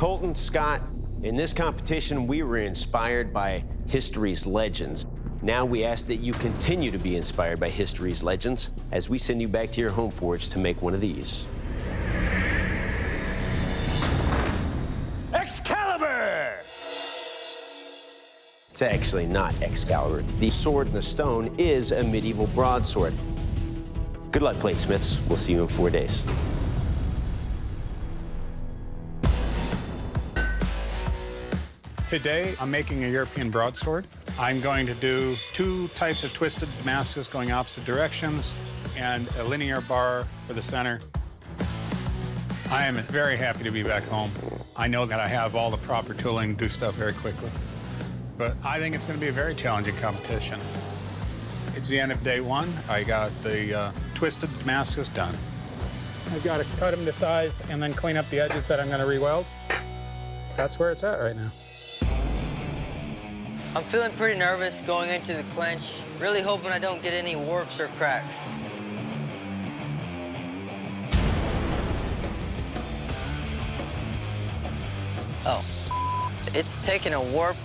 Colton, Scott, in this competition, we were inspired by history's legends. Now we ask that you continue to be inspired by history's legends as we send you back to your home forge to make one of these. Excalibur! It's actually not Excalibur. The sword in the stone is a medieval broadsword. Good luck, Bladesmiths. We'll see you in 4 days. Today, I'm making a European broadsword. I'm going to do 2 types of twisted Damascus going opposite directions and a linear bar for the center. I am very happy to be back home. I know that I have all the proper tooling to do stuff very quickly, but I think it's going to be a very challenging competition. It's the end of day 1. I got the twisted Damascus done. I've got to cut them to size and then clean up the edges that I'm going to re-weld. That's where it's at right now. I'm feeling pretty nervous going into the clinch, really hoping I don't get any warps or cracks. Oh, it's taking a warp.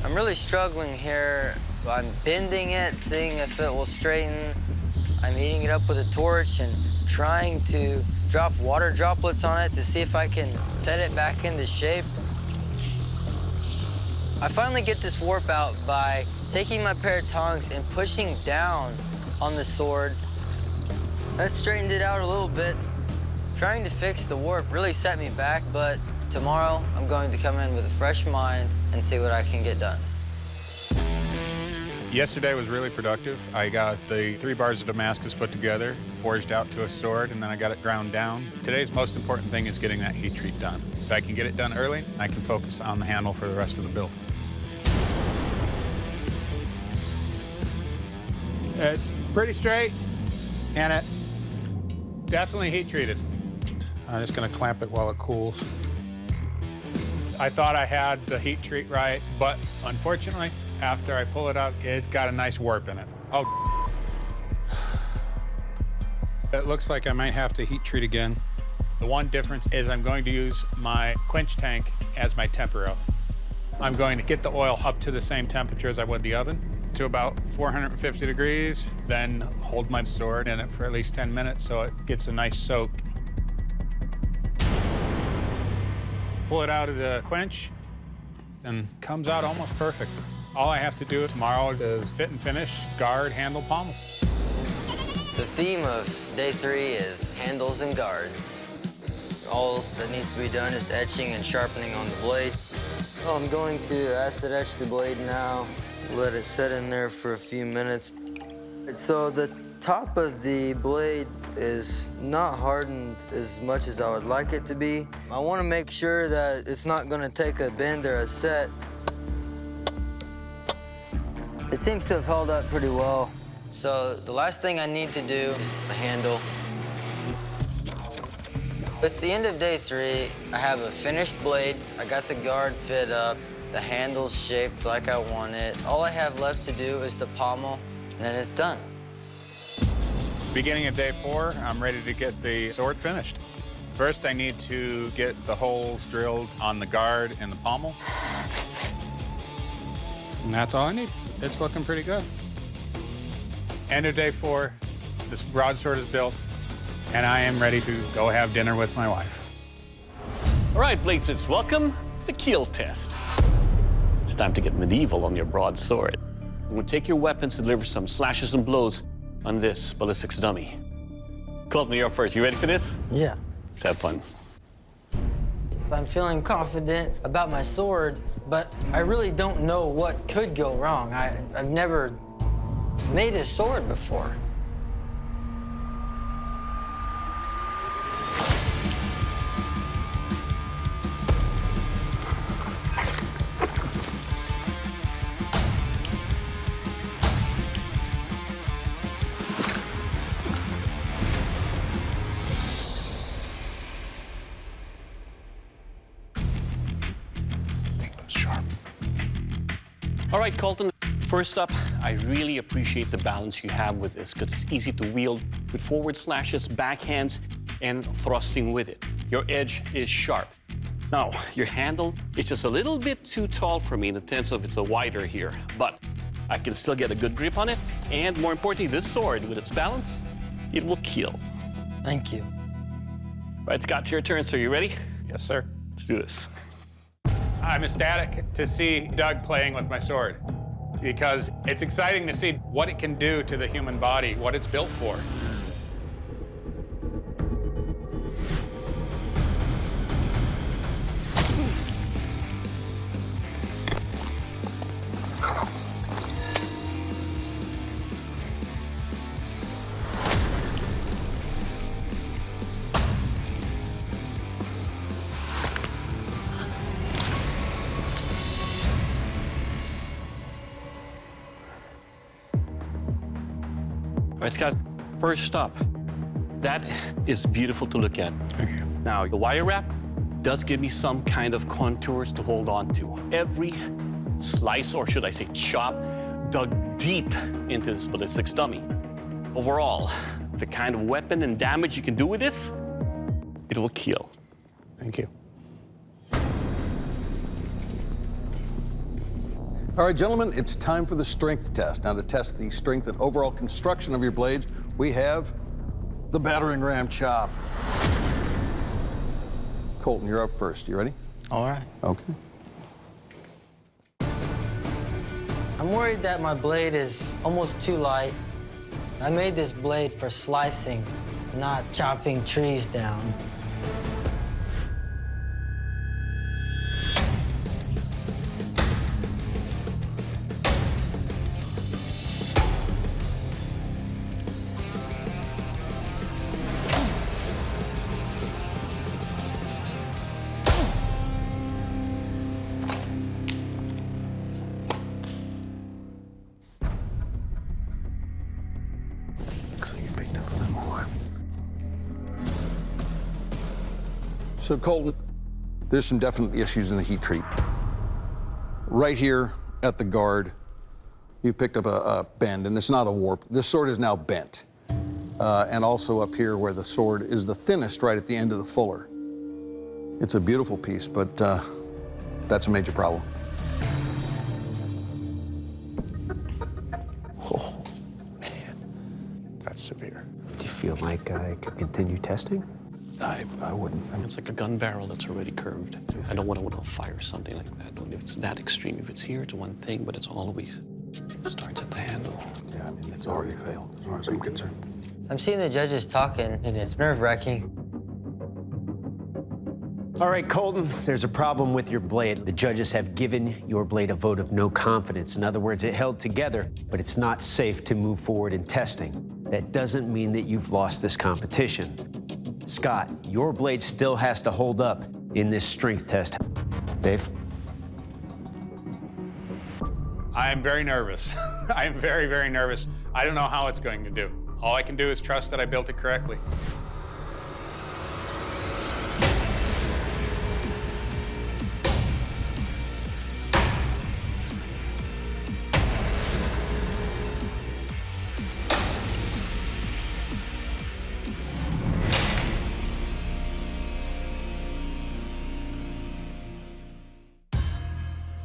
I'm really struggling here. I'm bending it, seeing if it will straighten. I'm heating it up with a torch and trying to drop water droplets on it to see if I can set it back into shape. I finally get this warp out by taking my pair of tongs and pushing down on the sword. That straightened it out a little bit. Trying to fix the warp really set me back, but tomorrow I'm going to come in with a fresh mind and see what I can get done. Yesterday was really productive. I got the 3 bars of Damascus put together, forged out to a sword, and then I got it ground down. Today's most important thing is getting that heat treat done. If I can get it done early, I can focus on the handle for the rest of the build. It's pretty straight, and it definitely heat treated. I'm just gonna clamp it while it cools. I thought I had the heat treat right, but unfortunately, after I pull it out, it's got a nice warp in it. Oh. It looks like I might have to heat treat again. The one difference is I'm going to use my quench tank as my temperature. I'm going to get the oil up to the same temperature as I would the oven, to about 450 degrees, then hold my sword in it for at least 10 minutes so it gets a nice soak. Pull it out of the quench, and comes out almost perfect. All I have to do tomorrow is fit and finish, guard, handle, pommel. The theme of day 3 is handles and guards. All that needs to be done is etching and sharpening on the blade. I'm going to acid etch the blade now, let it set in there for a few minutes. So the top of the blade is not hardened as much as I would like it to be. I want to make sure that it's not going to take a bend or a set. It seems to have held up pretty well. So the last thing I need to do is the handle. It's the end of day 3. I have a finished blade. I got the guard fit up. The handle's shaped like I want it. All I have left to do is the pommel, and then it's done. Beginning of day 4, I'm ready to get the sword finished. First, I need to get the holes drilled on the guard and the pommel. And that's all I need. It's looking pretty good. End of day 4, this broadsword is built, and I am ready to go have dinner with my wife. All right, Bladesmiths, welcome to the keel test. It's time to get medieval on your broadsword. We'll take your weapons and deliver some slashes and blows on this ballistics dummy. Colton, you're up first. You ready for this? Yeah. Let's have fun. I'm feeling confident about my sword, but I really don't know what could go wrong. I've never made a sword before. All right, Colton, first up, I really appreciate the balance you have with this because it's easy to wield with forward slashes, backhands, and thrusting with it. Your edge is sharp. Now, your handle, it's just a little bit too tall for me in the sense of it's a wider here, but I can still get a good grip on it. And more importantly, this sword, with its balance, it will kill. Thank you. All right, Scott, your turn, sir. You ready? Yes, sir. Let's do this. I'm ecstatic to see Doug playing with my sword because it's exciting to see what it can do to the human body, what it's built for. All right, Scott, first up, that is beautiful to look at. Now, the wire wrap does give me some kind of contours to hold on to. Every slice, or should I say chop, dug deep into this ballistics dummy. Overall, the kind of weapon and damage you can do with this, it will kill. Thank you. All right, gentlemen, it's time for the strength test. Now, to test the strength and overall construction of your blades, we have the battering ram chop. Colton, you're up first. You ready? All right. Okay. I'm worried that my blade is almost too light. I made this blade for slicing, not chopping trees down. Looks like you picked up a little more. So, Colton, there's some definite issues in the heat treat. Right here at the guard, you picked up a bend, and it's not a warp. This sword is now bent. And also up here where the sword is the thinnest, right at the end of the fuller. It's a beautiful piece, but that's a major problem. Oh, man. That's severe. Do you feel like I could continue testing? I wouldn't. It's like a gun barrel that's already curved. I don't want to fire something like that. If it's that extreme, if it's here, it's one thing, but it's always starts at the handle. Yeah, I mean, it's already failed, as far as I'm concerned. I'm seeing the judges talking, and it's nerve-wracking. All right, Colton, there's a problem with your blade. The judges have given your blade a vote of no confidence. In other words, it held together, but it's not safe to move forward in testing. That doesn't mean that you've lost this competition. Scott, your blade still has to hold up in this strength test. Dave? I am very nervous. I am very, very nervous. I don't know how it's going to do. All I can do is trust that I built it correctly.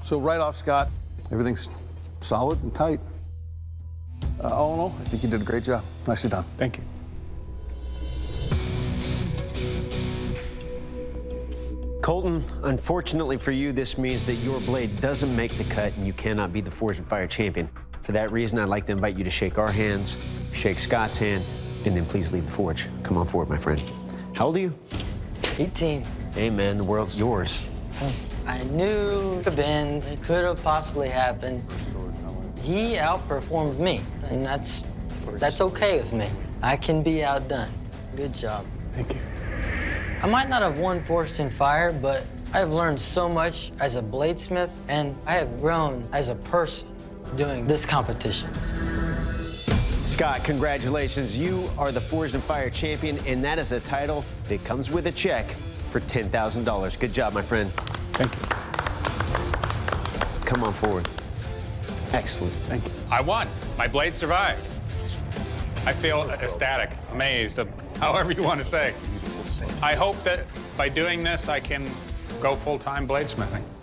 So right off, Scott, everything's solid and tight. All in all, I think you did a great job. Nicely done. Thank you. Colton, unfortunately for you, this means that your blade doesn't make the cut and you cannot be the Forged in Fire champion. For that reason, I'd like to invite you to shake our hands, shake Scott's hand, and then please leave the forge. Come on forward, my friend. How old are you? 18. Hey, man, the world's yours. I knew the bend. It could have possibly happened. He outperformed me, and that's okay with me. I can be outdone. Good job. Thank you. I might not have won Forged in Fire, but I have learned so much as a bladesmith, and I have grown as a person doing this competition. Scott, congratulations. You are the Forged in Fire champion, and that is a title that comes with a check for $10,000. Good job, my friend. Thank you. Come on forward. Excellent. Thank you. I won. My blade survived. I feel ecstatic, amazed, however you want to say. I hope that by doing this, I can go full-time bladesmithing.